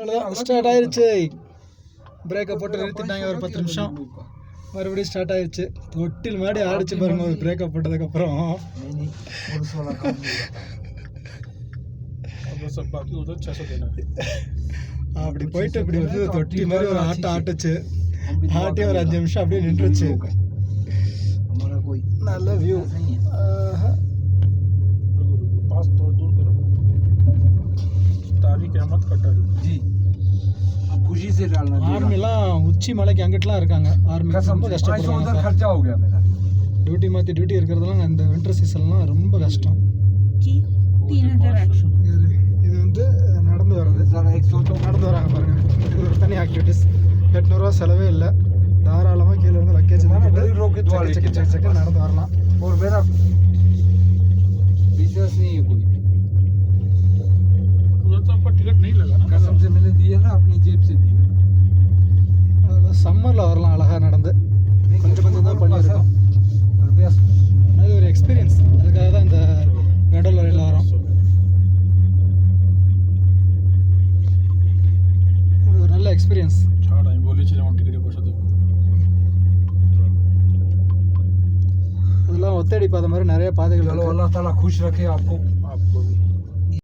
அவ்வளோதான் ஸ்டார்ட் ஆயிருச்சு. பிரேக்கை போட்டு நிறுத்திட்டாங்க ஒரு 10 நிமிஷம். மறுபடியும் ஸ்டார்ட் ஆயிடுச்சு. தொட்டில் மாடி ஆடிச்சு பாருங்க ஒரு பிரேக்கப் போட்டதுக்கப்புறம். அப்படி போயிட்டு இப்படி வந்து தொட்டி மாதிரி ஒரு ஆட்டம் ஆட்டுச்சு. ஆட்டி ஒரு 5 நிமிஷம் அப்படியே நின்றுச்சு. நல்ல வியூ. ஆர்மிலாம் உச்சி மலைக்கு அங்கிட்டலாம் இருக்காங்க. ஆர்மி ரொம்ப கஷ்டப்படுறாங்க. டியூட்டி மாற்றி டியூட்டி இருக்கிறதுலாம் இந்த வின்டர் சீசன்லாம் ரொம்ப கஷ்டம். இது வந்து நடந்து வர்றது. நடந்து வராங்க பாருங்க. இது ஒரு தனி ஆக்டிவிட்டிஸ். 800 ரூபா செலவே இல்லை. தாராளமாக கீழே இருந்து லக்கேஜ் செக்க நடந்து வரலாம். ஒரு பேரா बिजनेस नहीं है कोई भी। उधर तो आपका टिकट नहीं लगा ना? कसम से मैंने दिया ना, अपनी जेब से दिया। சம்மரில் வரலாம் அழகாக நடந்து. கொஞ்சம் கொஞ்சம் தான் பண்ணியிருக்கோம். அது ஒரு எக்ஸ்பீரியன்ஸ். அதுக்காக தான் இந்த கடல் வரையில் வரோம். அது ஒரு நல்ல எக்ஸ்பீரியன்ஸ். இதெல்லாம் ஒத்தடி பாதை மாதிரி நிறைய பாதைகள். அல்லாஹ் தஆலா खुश रखे आपको